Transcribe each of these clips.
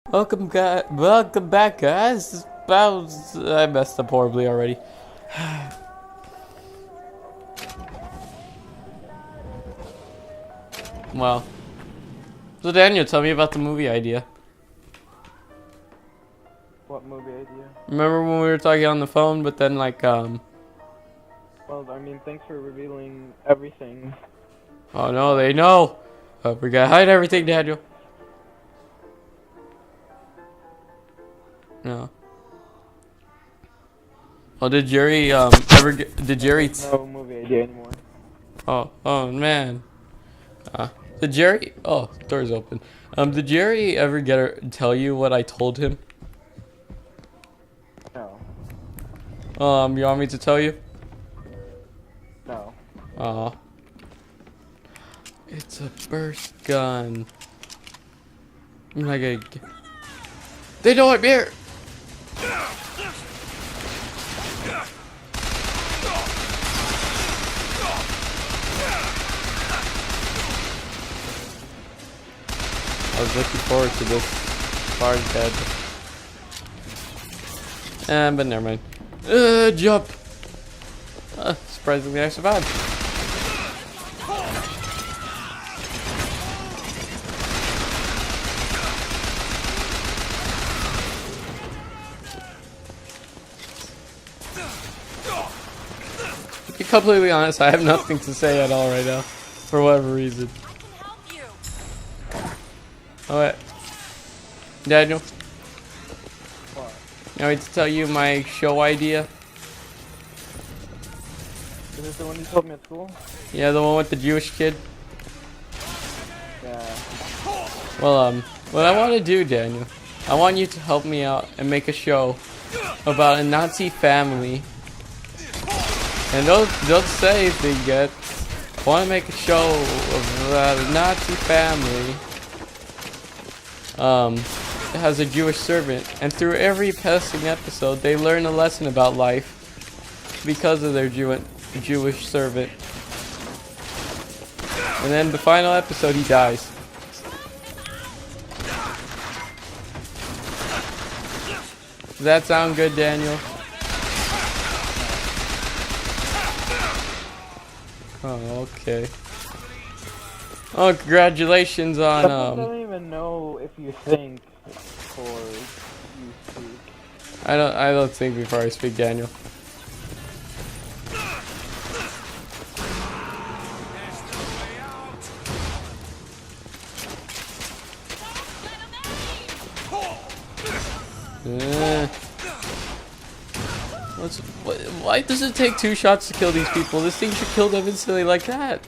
Welcome back, guys. I messed up horribly already. Well, so Daniel, tell me about the movie idea. What movie idea? Remember when we were talking on the phone, but then Well, I mean, thanks for revealing everything. oh no, they know. We gotta hide everything, Daniel. No. Oh, did Jerry did Jerry? No movie idea anymore. Oh man. Did Jerry? Oh, door's open. Did Jerry ever tell you what I told him? No. You want me to tell you? No. Aw. It's a burst gun. I'm not gonna get... They know I'm here! I was looking forward to this. Far dead. But never mind. Jump! Surprisingly I survived. To be completely honest, I have nothing to say at all right now. For whatever reason. Alright. Daniel? What? You want me to tell you my show idea? Is this the one you told me at school? Yeah, the one with the Jewish kid? Yeah. Well, what I want to do, Daniel, I want you to help me out and make a show about a Nazi family. And don't say they get. I want to make a show of a Nazi family. It has a Jewish servant, and through every passing episode, they learn a lesson about life because of their Jewish servant. And then the final episode, he dies. Does that sound good, Daniel? Oh, okay. Oh, congratulations on, I don't even know if you think before you speak. I don't think before I speak, Daniel. Why does it take 2 shots to kill these people? This thing should kill them instantly like that.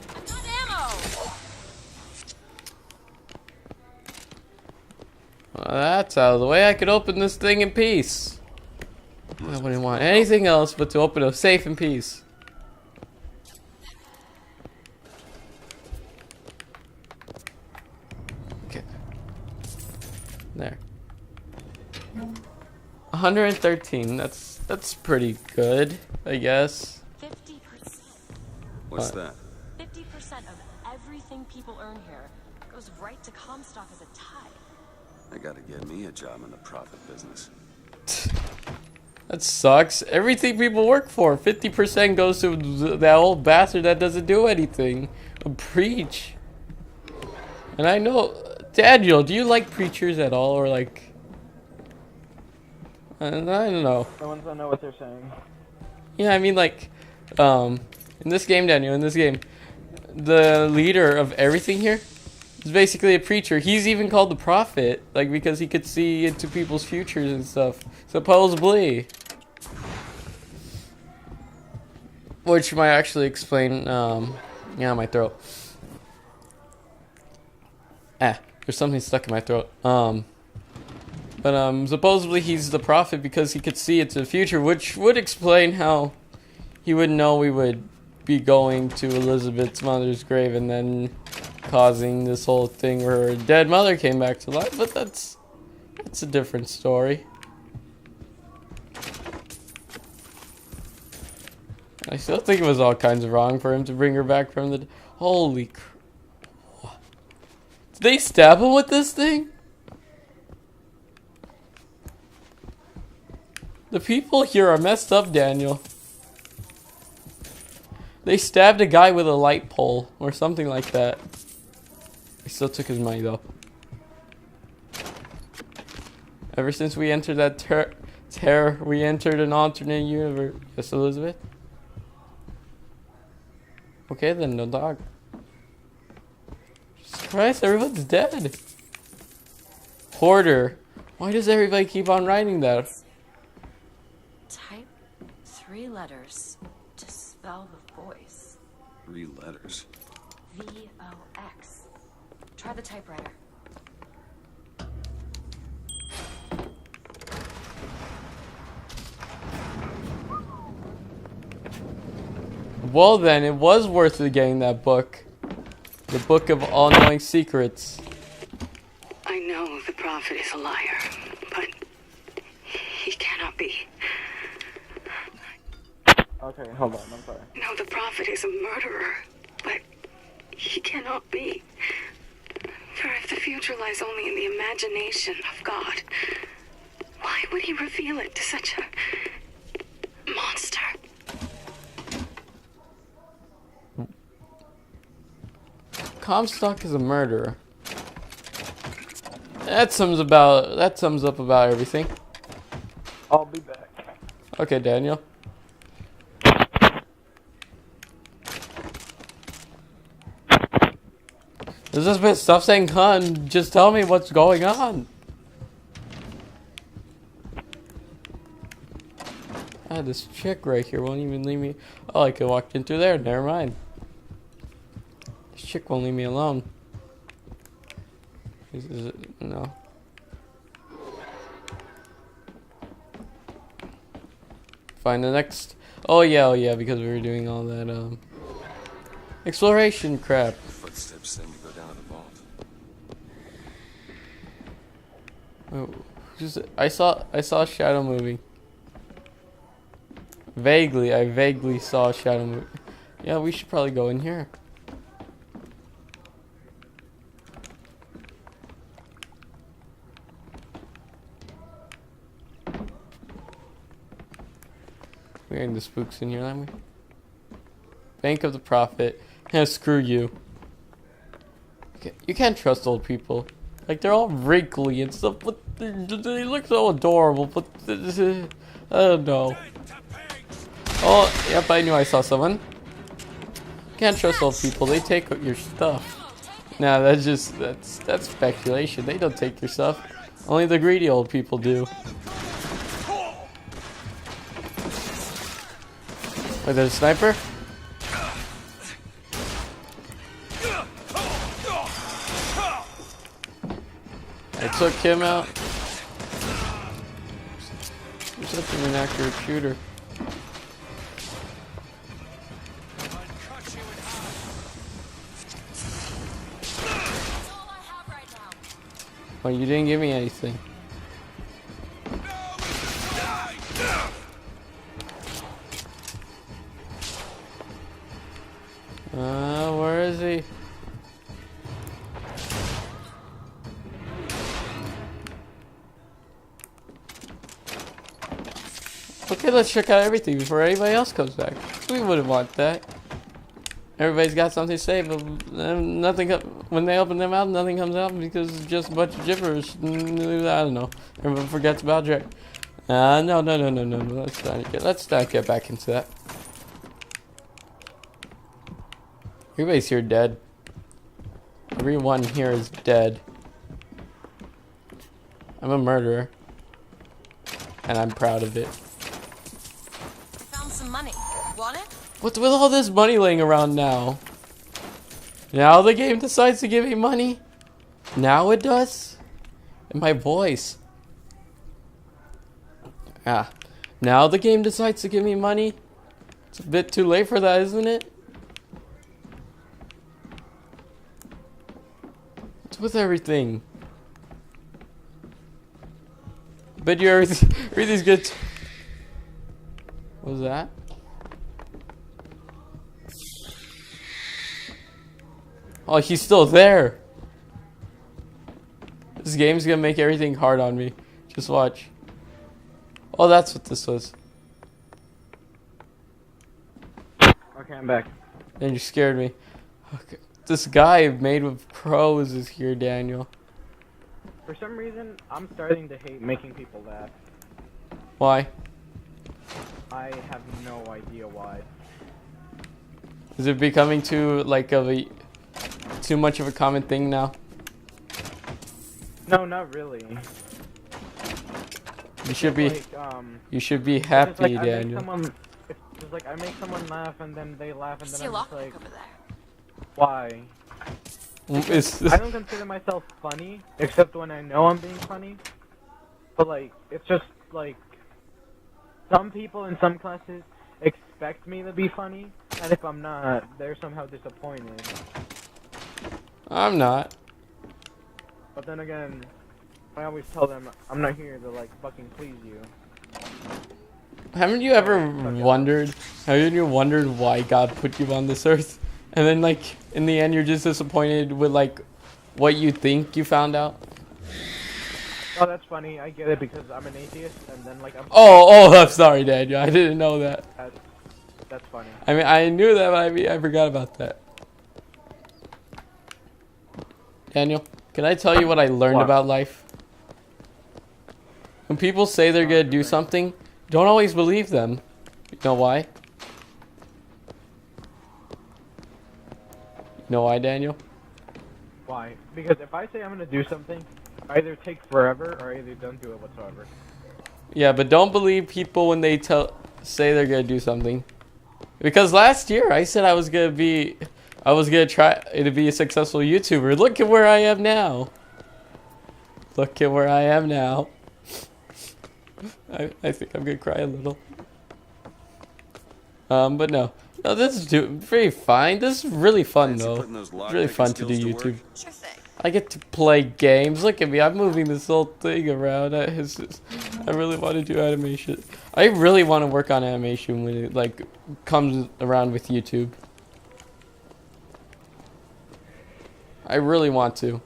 Well, that's out of the way. I could open this thing in peace. I wouldn't want anything else but to open it safe in peace. Okay. There. 113. That's pretty good, I guess. 50%. What's that? 50% of everything people earn here goes right to Comstock as a tithe. I gotta get me a job in the profit business. That sucks. Everything people work for, 50% goes to that old bastard that doesn't do anything. Preach. And I know, Daniel, do you like preachers at all, or like? I don't know. The ones that know what they're saying. Yeah, I mean, like, in this game, Daniel, in this game, the leader of everything here is basically a preacher. He's even called the prophet, like, because he could see into people's futures and stuff, supposedly. Which might actually explain, yeah, my throat. There's something stuck in my throat. But supposedly he's the prophet because he could see into the future, which would explain how he would know we would be going to Elizabeth's mother's grave and then causing this whole thing where her dead mother came back to life. But that's a different story. I still think it was all kinds of wrong for him to bring her back from the... Holy crap. Did they stab him with this thing? The people here are messed up, Daniel. They stabbed a guy with a light pole or something like that. They still took his money though. Ever since we entered that we entered an alternate universe. Yes, Elizabeth? Okay then, no dog. Jesus Christ, everyone's dead. Hoarder. Why does everybody keep on writing that? Type 3 letters to spell the voice. 3 letters. VOX. Try the typewriter. Well then, it was worth it getting that book. The Book of All-Knowing Secrets. I know the prophet is a liar, but he cannot be. Okay, hold on, I'm sorry. No, the prophet is a murderer, but he cannot be. For if the future lies only in the imagination of God, why would he reveal it to such a monster? Comstock is a murderer. That sums up about everything. I'll be back. Okay, Daniel. There's this bit stuff saying hun, just tell me what's going on. Ah, this chick right here won't even leave me. Oh, I could walk in through there, never mind. This chick won't leave me alone. Is it? No. Find the next. Oh yeah, because we were doing all that exploration crap. Footsteps seem to go down to the vault. Oh, I saw a shadow moving. I vaguely saw a shadow moving. Yeah, we should probably go in here. We're getting the spooks in here, aren't we? Bank of the Prophet. Yeah, screw you. You can't trust old people. Like, they're all wrinkly and stuff, but they look so adorable, but I don't know. Oh, yep, I knew I saw someone. Can't trust old people, they take your stuff. Nah, that's speculation. They don't take your stuff. Only the greedy old people do. Wait, there's a sniper? I took him out. You're such an inaccurate shooter. Well, you didn't give me anything. Where is he? Okay, let's check out everything before anybody else comes back. We wouldn't want that. Everybody's got something to say, but nothing. When they open their mouth, nothing comes out because it's just a bunch of gibberish. I don't know. Everyone forgets about Drake. No. Let's not get back into that. Everybody's here dead. Everyone here is dead. I'm a murderer. And I'm proud of it. Found some money. Want it? What's with all this money laying around now? Now the game decides to give me money? Now it does? And my voice. Ah. Now the game decides to give me money? It's a bit too late for that, isn't it? What's with everything? Bet you everything's good. What was that? Oh, he's still there. This game's gonna make everything hard on me. Just watch. Oh, that's what this was. Okay, I'm back. And you scared me. Okay. This guy made with crows is here, Daniel. For some reason, I'm starting to hate making people laugh. Why? I have no idea why. Is it becoming too too much of a common thing now? No, not really. You should be. Like, You should be it's happy, like Daniel. It's like I make someone laugh and then they laugh and See then a I'm just lockpick like, over there. why? I don't consider myself funny, except when I know I'm being funny. But like, it's just like, some people in some classes expect me to be funny, and if I'm not, they're somehow disappointed. I'm not. But then again, I always tell them I'm not here to like fucking please you. Haven't you ever wondered? Haven't you wondered why God put you on this earth? And then like in the end, you're just disappointed with like what you think you found out. Oh, that's funny. I get it because I'm an atheist, and then like I'm. Oh, I'm sorry, Daniel. I didn't know that. That's funny. I mean, I knew that, but I forgot about that. Daniel, can I tell you what I learned What? about life? When people say they're gonna do something, don't always believe them. You know why? You know why, Daniel? Why? Because if I say I'm gonna do something, I either take forever or I either don't do it whatsoever. Yeah, but don't believe people when they say they're gonna do something. Because last year I said I was gonna try to be a successful YouTuber. Look at where I am now. Look at where I am now. I think I'm gonna cry a little. But no, this is very fine. This is really fun though. It's really fun to do YouTube. Sure thing. I get to play games. Look at me. I'm moving this whole thing around. I really want to do animation. I really want to work on animation when it like comes around with YouTube. I really want to.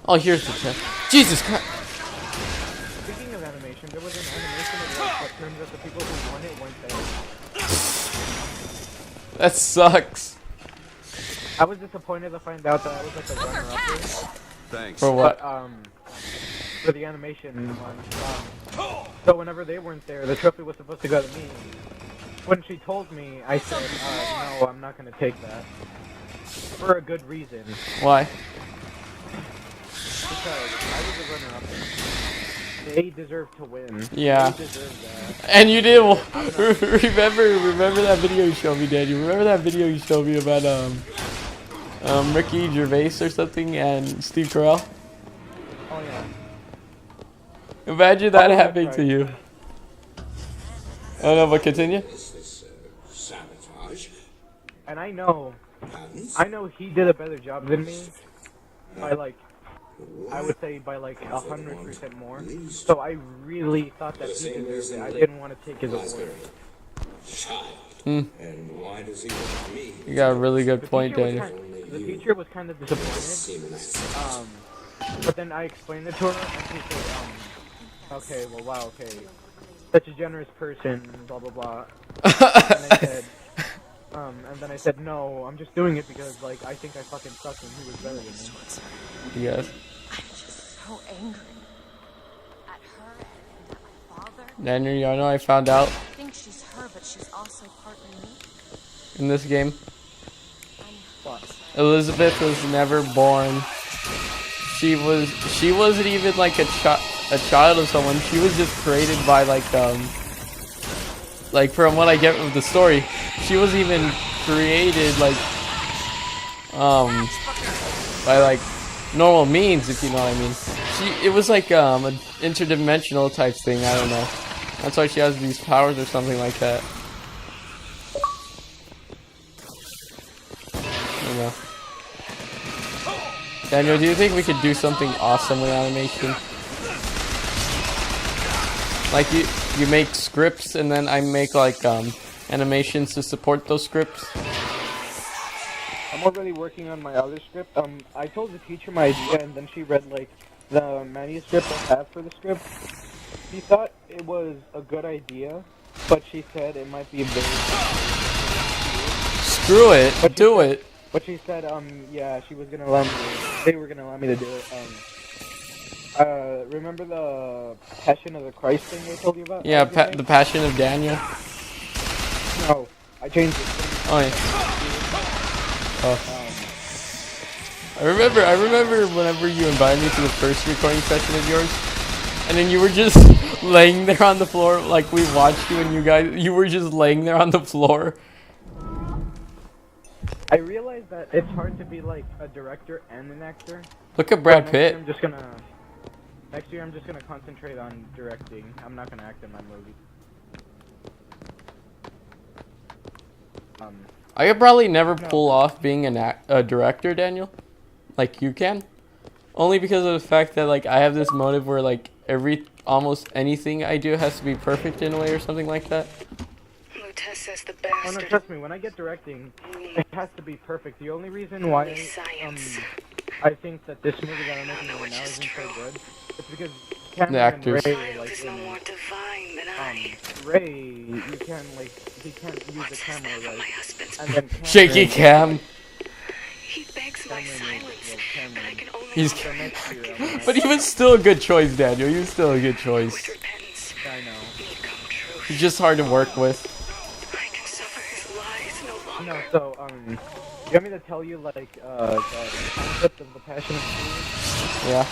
Oh, here's the test. Jesus Christ. Speaking of animation, there was an animation award, but turns out the people who won it weren't there. That sucks. I was disappointed to find out that I was like a runner-up there. Thanks. For what? But, for the animation one. So whenever they weren't there, the trophy was supposed to go to me. When she told me, I said, no, I'm not gonna take that. For a good reason. Why? Because I was a runner-up. They deserve to win. Yeah. They deserve that. And you did remember that video you showed me, Daniel. Remember that video you showed me about Ricky Gervais or something and Steve Carell? Oh yeah. Imagine that Oh, happening that's to right. you. Oh no, but continue. Sabotage. And I know Patents. he did a better job than me. By like, I would say by like 100% more. So I really thought that he deserved it. I didn't want to take his award. Child. Hmm. And why does he want me? You got a really good point, teacher was Daniel. the teacher was kind of disappointed. But then I explained it to her, and she said, okay, well, wow, okay, such a generous person, blah blah blah. And then I said, no, I'm just doing it because like I think I fucking sucked and he was better than me. Yes. I'm just so angry at her and at my father. Daniel, you know I found out I think she's her, but she's also partly me. in this game. What? Elizabeth was never born. She wasn't even like a child of someone. She was just created by like from what I get of the story, she wasn't even created like by like normal means, if you know what I mean. It was like an interdimensional type thing. I don't know. That's why she has these powers or something like that. I don't know. Daniel, do you think we could do something awesome with animation? Like you make scripts and then I make like animations to support those scripts? I'm already working on my other script. I told the teacher my idea, and then she read like the manuscript I have for the script. She thought it was a good idea, but she said it might be very. Screw it. Do it. But she said, yeah, she was gonna let me. They were gonna let me to do it. Remember the Passion of the Christ thing I told you about? Yeah, the Passion of Daniel. No, I changed it. Oh yeah. Oh. I remember whenever you invited me to the first recording session of yours, and then you were just laying there on the floor, like we watched you and you were just laying there on the floor. I realized that it's hard to be like a director and an actor. Look at Brad Pitt. Next year I'm just gonna concentrate on directing. I'm not gonna act in my movie. I could probably never pull off being a director, Daniel, like you can. Only because of the fact that like I have this motive where like almost anything I do has to be perfect in a way or something like that. Lutez says the Oh no, bastard. trust me, when I get directing, it has to be perfect. The only reason why I think that this movie that I'm making right now isn't so good, it's because Cameron The actors. and Ray, Child like, is no more divine than I. Ray, he can't use the camera My right. husband's And then Cameron, Shaky cam. he begs my silence, but I can only He's- offer him But he was still a good choice, Daniel. He was still a good choice. with repentance. I know. Need come truth. He's just hard to work with. I can suffer his lies no longer. No, so, you want me to tell you, like, the concept of the Passion of Students? Yeah.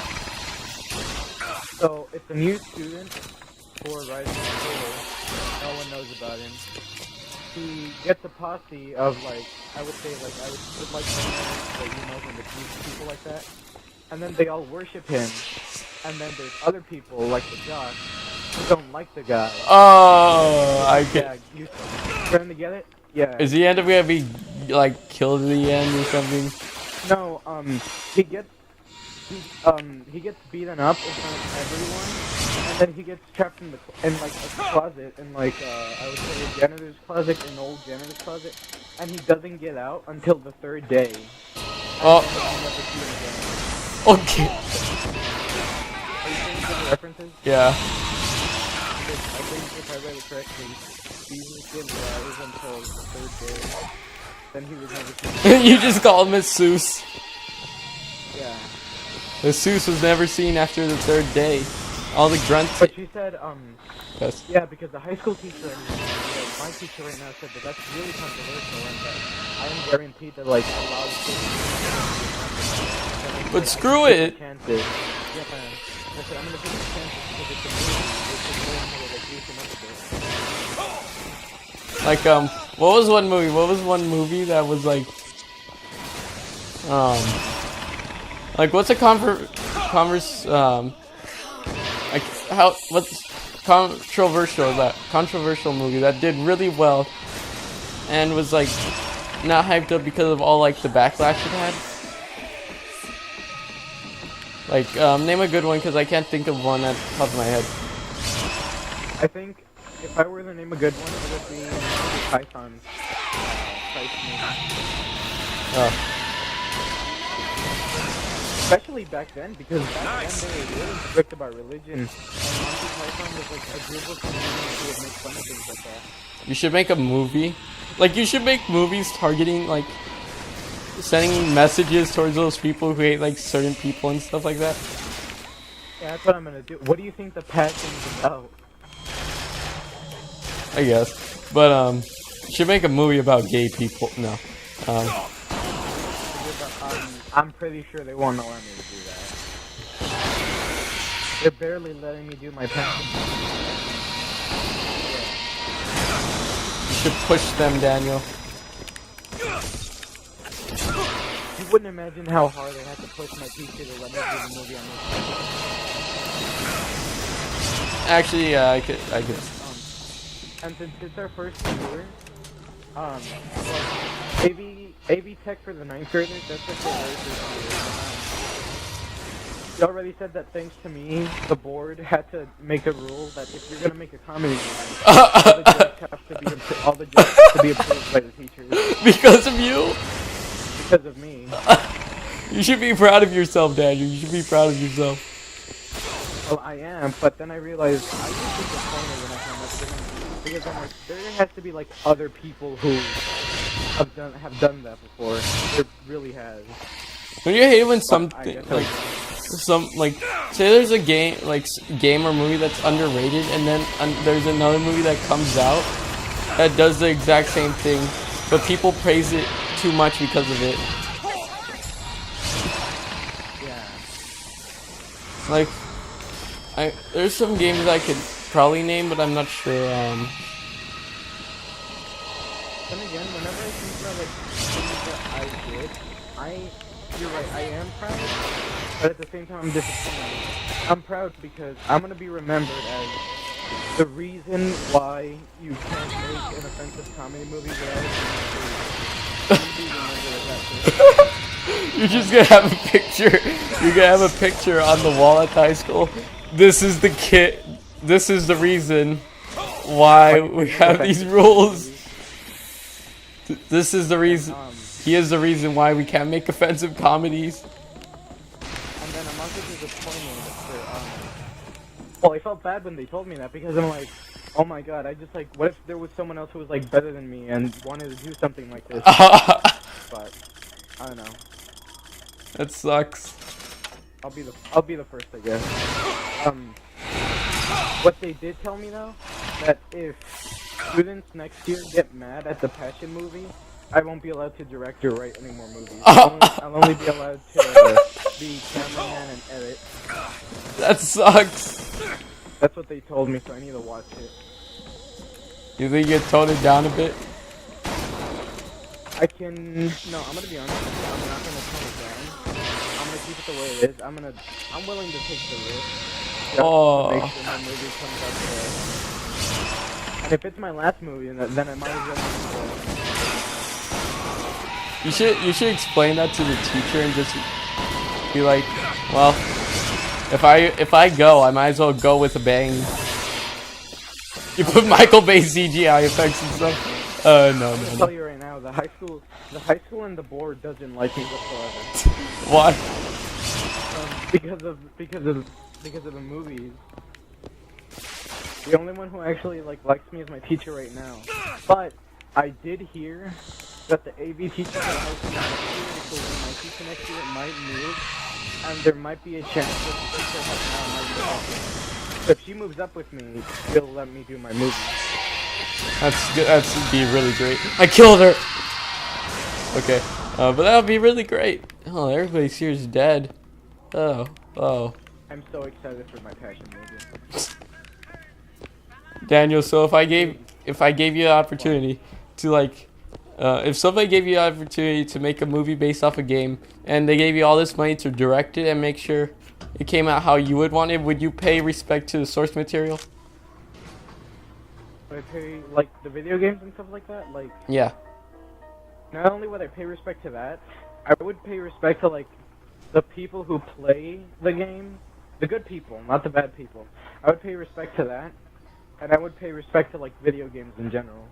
So, it's a new student for rising school. No one knows about him. He gets a posse of, like, I would like to know that you know him, the people like that. And then they all worship him. And then there's other people, like the jocks, who don't like the guy. Oh, I Yeah, get. you trying to get it? Yeah. Is he end up gonna be like killed at the end or something? No, he gets beaten up in front of everyone, and then he gets trapped in like a closet, in like I would say a janitor's closet, an old janitor's closet, and he doesn't get out until the third day. Oh, And you never see him again. okay. Are you saying good references? Yeah. Because I think if I read it correctly, Jesus didn't rise until the third day. Then he was never seen. You just call him Seuss. Yeah. The Seuss was never seen after the third day. All the grunts. But she said, Yes. yeah, because the high school teacher, my teacher right now said that that's really controversial and that I am guaranteed to, like, allow students. But screw it. Chances. Yeah, man. I said, I'm gonna take the chances because it's a movie. It's a movie that, like, you can Like what was one movie? What was one movie that was like like what's a like what's controversial movie that did really well and was like not hyped up because of all like the backlash it had? Like name a good one because I can't think of one at the top of my head. I think if I were to name a good one, it would be Python's Christ movie. Oh. Especially back then, because back then they were really strict about religion. And Monty Python was like a group of comedians who would make fun of things like that. You should make a movie. Like you should make movies targeting like sending messages towards those people who hate like certain people and stuff like that. Yeah, that's what I'm gonna do. What do you think the Passion is about? I guess. But you should make a movie about gay people. No. I'm pretty sure they won't allow me to do that. They're barely letting me do my Passion. You should push them, Daniel. You wouldn't imagine how hard I had to push my teacher to let me do the movie on this. Actually, yeah, I could. And since it's our first year, AV Tech for the 9th graders, that's like the very first year. He already said that thanks to me, the board had to make a rule that if you're gonna make a comedy movie, all the jokes have to be approved by the teachers. Because of you? Because of me. You should be proud of yourself, Daniel. You should be proud of yourself. Well, I am, but then I realized I get disappointed when I find that because I'm like, there has to be like other people who have done that before. There really has. Don't you hate when I something guess like say there's a game game or movie that's underrated, and then there's another movie that comes out that does the exact same thing, but people praise it too much because of it. Yeah. Like, there's some games I could probably name, but I'm not sure. Then again, whenever I think about like things that I did, you're right, I am proud, but at the same time I'm disappointed. I'm proud because I'm gonna be remembered as the reason why you can't make an offensive comedy movie without it being You're just gonna have a picture. You're gonna have a picture on the wall at the high school. This is the kid. This is the reason why we have these rules. This is the reason. He is the reason why we can't make offensive comedies. And then I'm also disappointed for, well, I felt bad when they told me that because I'm like, oh my god, I just like, what if there was someone else who was like better than me and wanted to do something like this? But, I don't know. That sucks. I'll be the first, I guess. What they did tell me though, that if students next year get mad at the Passion movie, I won't be allowed to direct or write any more movies. I'll only be allowed to be cameraman and edit. That sucks. That's what they told me, so I need to watch it. You think you tone it down a bit? No, I'm gonna be honest with you, I'm not gonna tone it down. I'm gonna keep it the way it is. I'm willing to take the risk. Just to make sure my movie comes out today. And if it's my last movie, then I might as well. You should explain that to the teacher and just be like, well, if I go, I might as well go with a bang. You put Michael Bay CGI effects and stuff. No. I'll tell you right now, the high school and the board doesn't like me whatsoever. Why? Because of the movies. The only one who actually likes me is my teacher right now. But I did hear that the AV teacher for high school next year, so when my teacher next year might move, and there might be a chance that the teacher has now might be off. So if she moves up with me, she'll let me do my movie. That's good. That's be really great. I killed her. Okay, but that would be really great. Oh, everybody's here is dead. Oh. I'm so excited for my Passion movie. Daniel, so if I gave you the opportunity to if somebody gave you the opportunity to make a movie based off a game, and they gave you all this money to direct it and make sure it came out how you would want it, would you pay respect to the source material? Would I pay the video games and stuff like that? Yeah. Not only would I pay respect to that, I would pay respect to the people who play the game, the good people, not the bad people. I would pay respect to that, and I would pay respect to video games in general.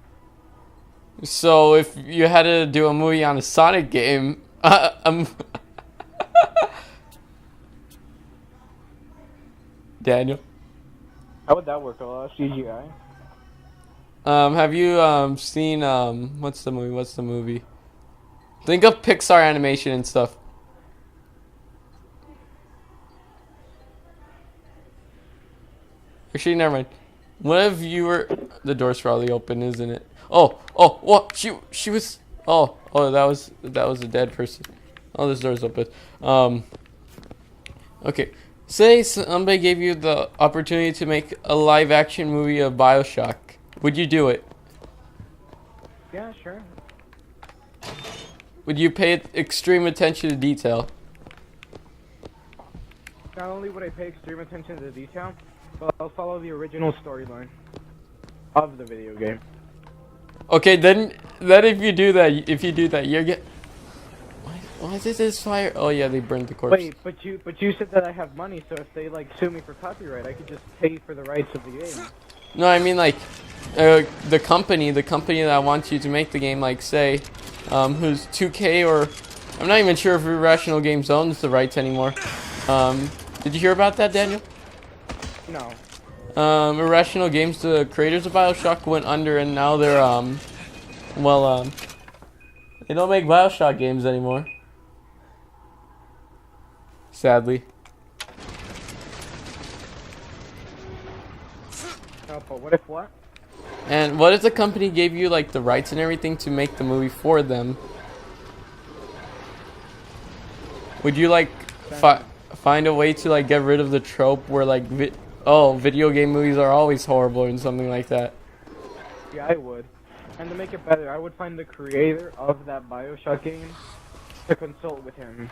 So if you had to do a movie on a Sonic game, Daniel, how would that work? A lot of CGI. have you seen what's the movie? Think of Pixar animation and stuff. Actually, never mind. What if you were... The door's probably open, isn't it? Oh, what? She was... Oh, that was a dead person. Oh, this door's open. Okay. Say somebody gave you the opportunity to make a live-action movie of BioShock. Would you do it? Yeah, sure. Would you pay extreme attention to detail? Not only would I pay extreme attention to detail, but I'll follow the original storyline of the video game. Okay, then if you do that, you're get. Why did this fire? Oh yeah, they burned the corpse. Wait, but you said that I have money, so if they sue me for copyright, I could just pay for the rights of the game. No, I mean the company that wants you to make the game, say, who's 2K or I'm not even sure if Irrational Games owns the rights anymore. Did you hear about that, Daniel? No. Irrational Games, the creators of BioShock went under, and now they're they don't make BioShock games anymore. Sadly. No, but what if what? And what if the company gave you like the rights and everything to make the movie for them? Would you like find a way to like get rid of the trope where like video game movies are always horrible and something like that? Yeah, I would. And to make it better, I would find the creator of that BioShock game to consult with him.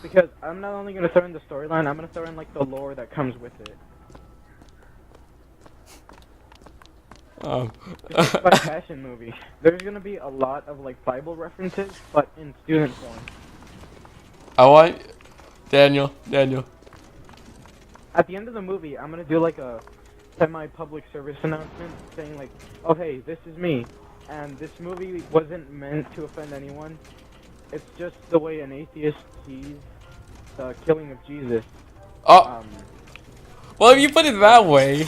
Because I'm not only going to throw in the storyline, I'm going to throw in like the lore that comes with it. It's like a passion movie. There's going to be a lot of like Bible references, but in student form. I want Daniel. At the end of the movie, I'm gonna do like a semi-public service announcement saying like, "Oh hey, this is me, and this movie wasn't meant to offend anyone. It's just the way an atheist sees the killing of Jesus." Oh. Well, if you put it that way,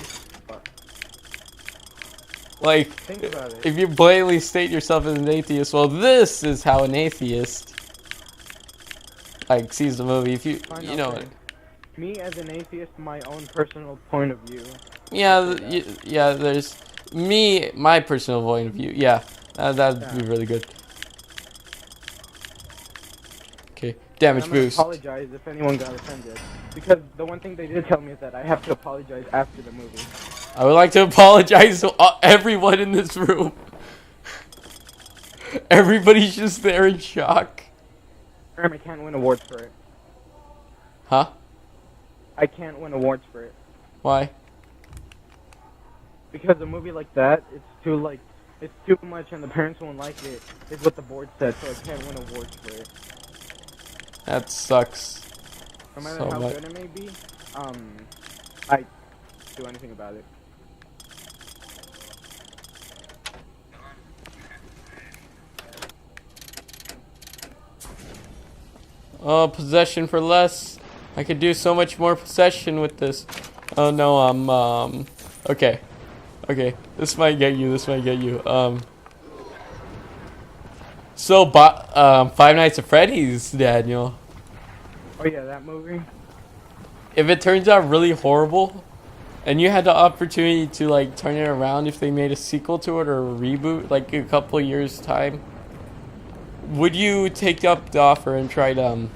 like, think about it. if you blatantly state yourself as an atheist, well, this is how an atheist like sees the movie. If you Fine, you know okay. Me as an atheist, my own personal point of view. yeah, there's me, my personal point of view. Yeah, that'd be really good. Okay, damage I'm boost. gonna apologize if anyone got offended, because the one thing they did tell me is that I have to apologize after the movie. I would like to apologize to everyone in this room. Everybody's just there in shock. I can't win awards for it. Huh? I can't win awards for it. Why? Because a movie like that, it's too much and the parents won't like it, is what the board said, so I can't win awards for it. That sucks. No matter So how much. good it may be, I do anything about it. Oh, possession for less. I could do so much more possession with this. Oh no, okay. Okay, this might get you, So, Five Nights at Freddy's, Daniel. Oh yeah, that movie? If it turns out really horrible, and you had the opportunity to, like, turn it around if they made a sequel to it or a reboot, like, a couple of years' time, would you take up the offer and try to,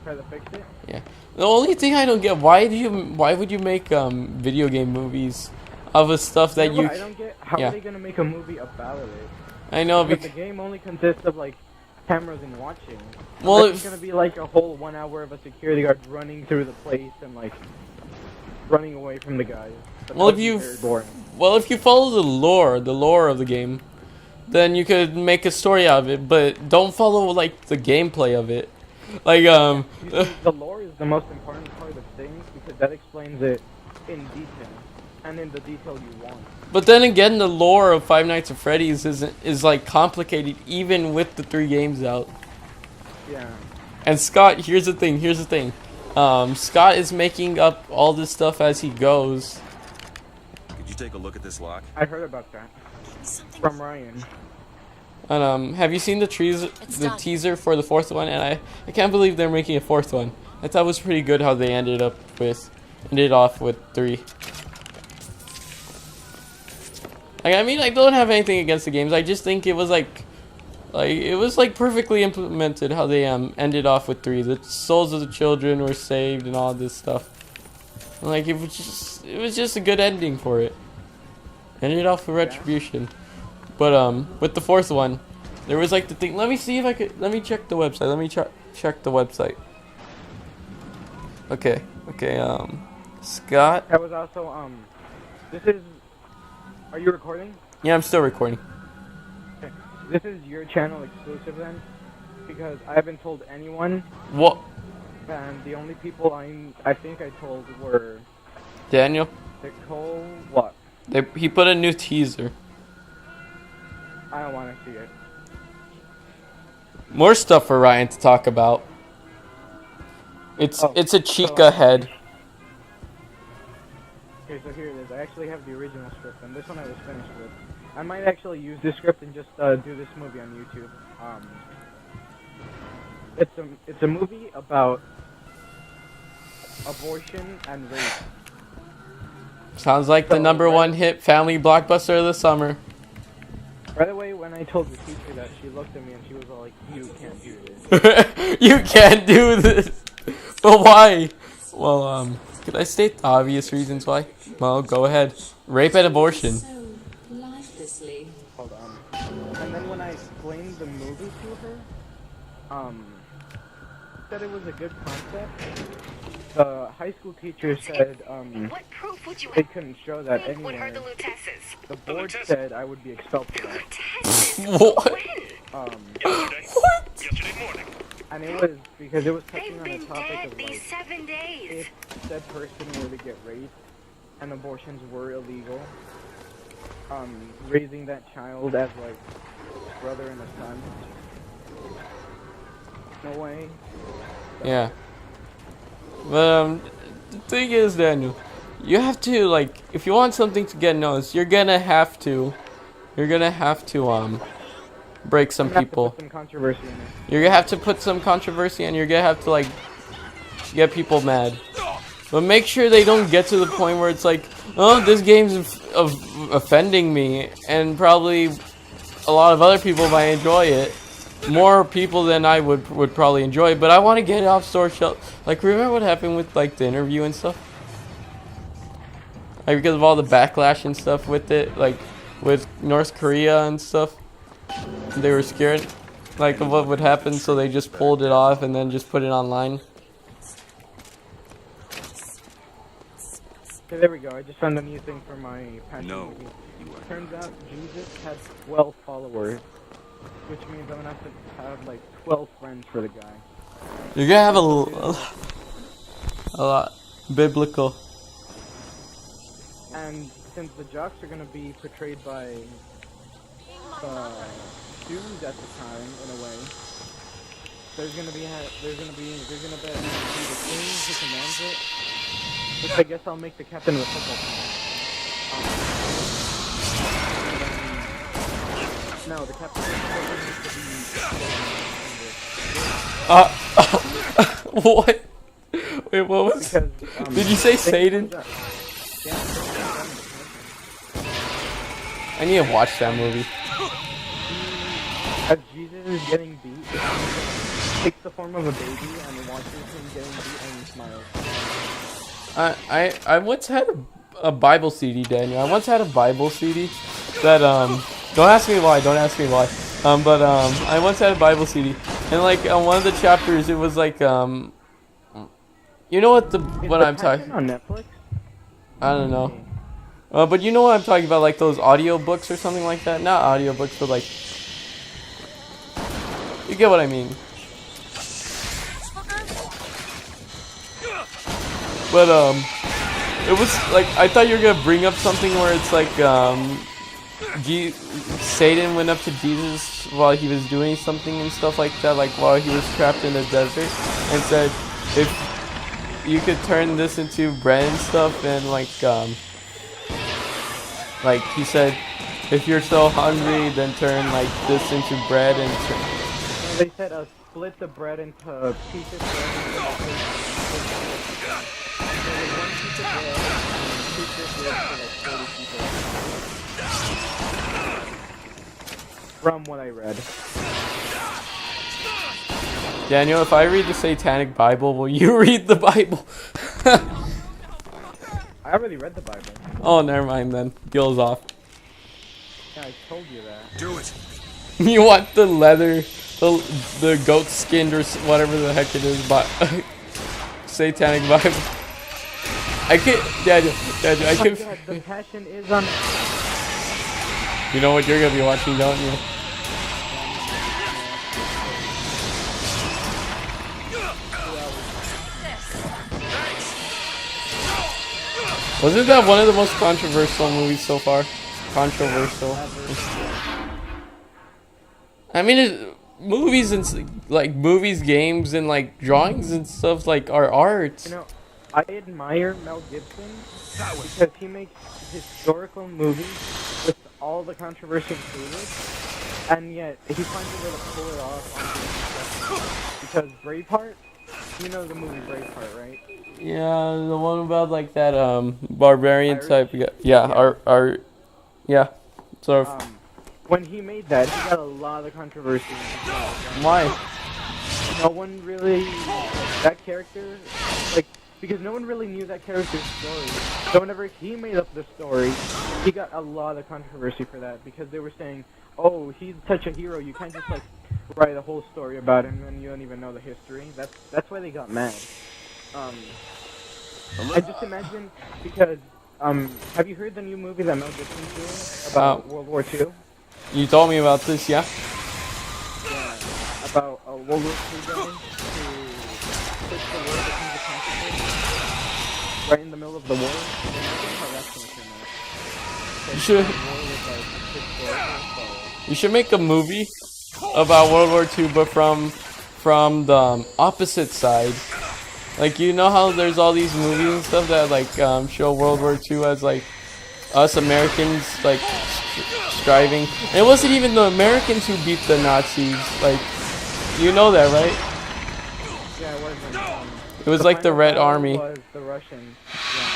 Try to fix it? Yeah. The only thing I don't get, why would you make video game movies of a stuff that you know what I don't get? How are they gonna make a movie about it? I know because the game only consists of like cameras and watching. Well, it's gonna be like a whole 1 hour of a security guard running through the place and like running away from the guys. Well, if you follow the lore of the game, then you could make a story out of it, but don't follow like the gameplay of it. Like You see, the lore is the most important part of things because that explains it in detail and in the detail you want. But then again, the lore of Five Nights at Freddy's is like complicated even with the 3 games out. Yeah. And Scott, here's the thing. Scott is making up all this stuff as he goes. Could you take a look at this lock? I heard about that from Ryan. And have you seen the teaser for the 4th one? And I can't believe they're making a 4th one. I thought it was pretty good how they ended off with 3. Like, I mean, I don't have anything against the games. I just think it was like perfectly implemented how they ended off with 3. The souls of the children were saved and all this stuff. And, like, it was just a good ending for it. Ended off with retribution. But with the 4th one, there was like the thing. Let me see if I could. Let me check the website. Let me check the website. Okay. Scott. That was also This is. Are you recording? Yeah, I'm still recording. Okay. This is your channel exclusive then, because I haven't told anyone. What? And the only people I think I told were Daniel. Nicole. What? He put a new teaser. I don't want to see it. More stuff for Ryan to talk about. It's a Chica head. Okay, so here it is. I actually have the original script, and this one I was finished with. I might actually use this script and just do this movie on YouTube. It's a movie about abortion and rape. Sounds like the #1 hit family blockbuster of the summer. By the way, when I told the teacher that, she looked at me and she was all like, "You can't do this." You can't do this. But why? Well, could I state the obvious reasons why? Well, go ahead. Rape and abortion. So lifelessly. Hold on. And then when I explained the movie to her, said it was a good concept. The high school teacher said, What proof would you they have? couldn't show that What anyway. are the Lutesses? The board said I would be expelled for that. Lutesses? What? When? Yesterday morning. And it was because it was touching They've on a been topic dead of these like, 7 days. if said person were to get raped and abortions were illegal, raising that child as like brother and a son. No way. Yeah. But, the thing is, Daniel, you have to, like, if you want something to get noticed, you're gonna have to, break some I'm gonna have to people. put some controversy in it. You're gonna have to put some controversy and you're gonna have to, like, get people mad. But make sure they don't get to the point where it's like, oh, this game's offending me, and probably a lot of other people might enjoy it. More people than I would probably enjoy it, but I want to get it off store shelf. Like, remember what happened with, like, the interview and stuff? Like, because of all the backlash and stuff with it, like, with North Korea and stuff. They were scared, like, of what would happen, so they just pulled it off and then just put it online. Okay, there we go. I just found a new thing for my passion No, movie. you are. Turns out Jesus has 12 followers, which means I'm gonna have to have like 12 friends for the guy. You're gonna have a lot biblical. And since the jocks are gonna be portrayed by students at the time, in a way, there's gonna be the king who commands it. Which I guess I'll make the captain of the football team. No, the captain of the football team needs to be. What? Wait, what was? Because, Did you say Satan? I need to watch that movie. As Jesus is getting beat, he takes the form of a baby and watches him getting beat and he smiles. I once had a Bible CD, Daniel. I once had a Bible CD that don't ask me why, but I once had a Bible CD, and like on one of the chapters it was like you know what I'm talking on Netflix? I don't know. But you know what I'm talking about, like those audio books or something like that. Not audio books, but like, you get what I mean. But it was like, I thought you were gonna bring up something where it's like Satan went up to Jesus while he was doing something and stuff like that, like while he was trapped in the desert, and said, if you could turn this into bread and stuff, and like he said, if you're so hungry, then turn like this into bread and They said split the bread into pieces. From what I read. Daniel, if I read the Satanic Bible, will you read the Bible? I already read the Bible. Oh, never mind then. Gills off. Yeah, I told you that. Do it. You want the leather, the goat skinned or whatever the heck it is, but Satanic Bible. I can't, Daniel, I Oh can't. God, the passion is on. You know what you're gonna be watching, don't you? Wasn't that one of the most controversial movies so far? Controversial. I mean, movies and like movies, games, and like drawings and stuff like are art. You know, I admire Mel Gibson because he makes historical movies with all the controversy included, and yet he finds a way to pull it off on because Braveheart, you know the movie Braveheart, right? Yeah, the one about like that barbarian Irish? type. Yeah. Yeah. Sort of. When he made that, he got a lot of controversy. Why? No one really that character, like, because no one really knew that character's story. So whenever he made up the story, he got a lot of controversy for that because they were saying, "Oh, he's such a hero. You can't just like write a whole story about him and you don't even know the history." That's why they got mad. I just imagine because have you heard the new movie that Mel Gibson's doing about World War II? You told me about this, yeah? Yeah, about a World War II guy who puts the war becomes a consequence right in the middle of the war. How that's gonna turn out. You should. You should make a movie about World War II, but from the opposite side. Like, you know how there's all these movies and stuff that like show World War II as like us Americans like striving. And it wasn't even the Americans who beat the Nazis. Like, you know that, right? Yeah, it wasn't. It was like the Red final Army. was the Russians. Yeah.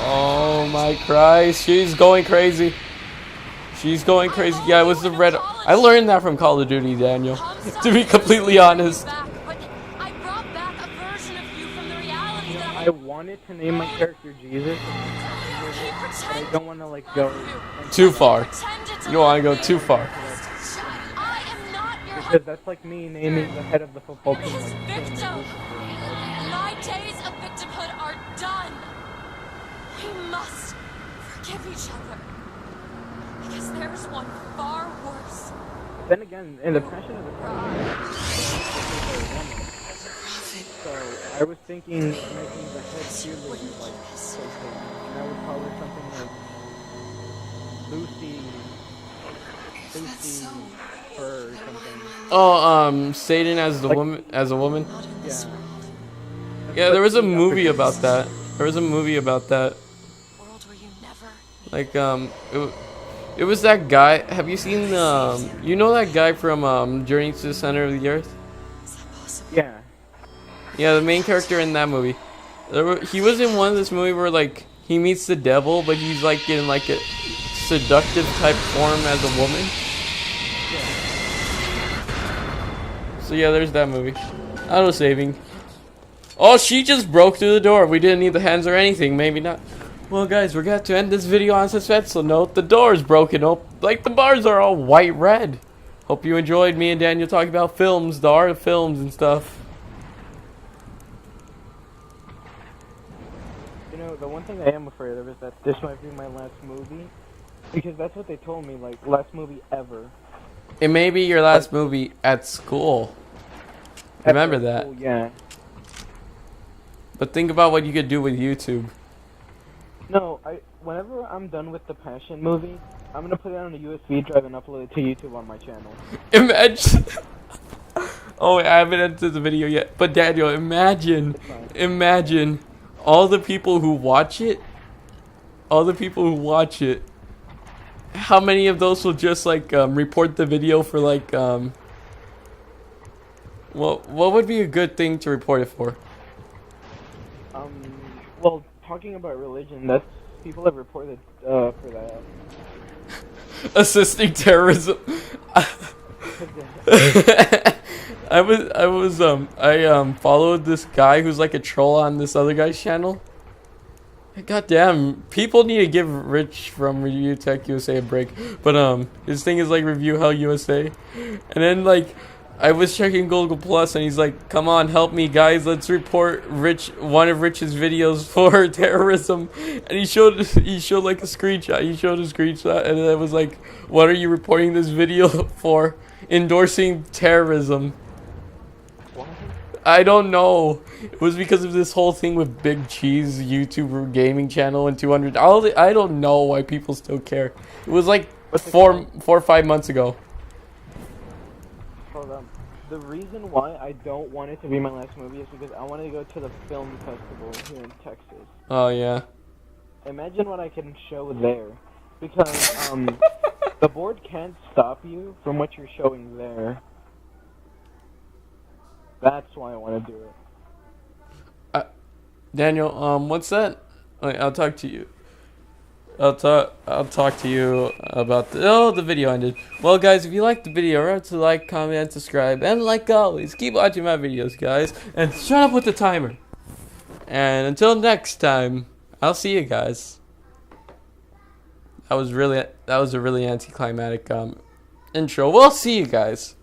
Oh my Christ, she's going crazy. She's going crazy. Yeah, it was the Red. I learned that from Call of Duty, Daniel. To be completely honest. I wanted to name my character Jesus, but I don't want to like go Too far. You don't want to go too far. because that's like me naming the head of the football team. His victim. My days of victimhood are done. We must forgive each other. Because there's one far worse. Then again, in the Passion of the Christ, so I was thinking making the head cheerleader like so big, and I would call her something like Lucy or something. Oh, Satan as the woman, as a woman. Yeah. Yeah, there was a movie about that. There was a movie about that. World where you never Like, it was that guy. Have you seen you know that guy from Journey to the Center of the Earth? Yeah. Yeah, the main character in that movie. He was in one of this movie where like he meets the devil, but he's like in like a seductive type form as a woman. So yeah, there's that movie. Auto saving. Oh, she just broke through the door. We didn't need the hands or anything. Maybe not. Well, guys, we're going to end this video on suspenseful note. The door is broken up. Like, the bars are all white red. Hope you enjoyed me and Daniel talking about films, the art of films and stuff. You know, the one thing I am afraid of is that this might be my last movie. Because that's what they told me, like, last movie ever. It may be your last movie at school. Remember that. School, yeah. But think about what you could do with YouTube. No, whenever I'm done with the Passion movie, I'm gonna put it on a USB drive and upload it to YouTube on my channel. Imagine. Oh, I haven't entered the video yet. But Daniel, imagine all the people who watch it. All the people who watch it. How many of those will just like report the video for like what would be a good thing to report it for? Well, talking about religion, that's people have reported for that. Assisting terrorism. I followed this guy who's like a troll on this other guy's channel. God damn, people need to give Rich from Review Tech USA a break. But his thing is like Review Hell USA. And then like I was checking Google Plus and he's like, "Come on, help me guys, let's report one of Rich's videos for terrorism." And he showed like a screenshot. He showed a screenshot and it was like, "What are you reporting this video for? Endorsing terrorism." I don't know. It was because of this whole thing with Big Cheese YouTuber gaming channel and 200. I don't know why people still care. It was like 4 or 5 months ago. Hold on. the reason why I don't want it to be my last movie is because I want to go to the film festival here in Texas. Oh yeah. Imagine what I can show there. Because, the board can't stop you from what you're showing there. That's why I want to do it. Daniel, what's that? Wait, I'll talk to you. I'll talk to you about the video ended. Well, guys, if you liked the video, remember to like, comment, subscribe, and like always, keep watching my videos, guys. And shut up with the timer. And until next time, I'll see you guys. That was a really anticlimactic intro. We'll see you guys.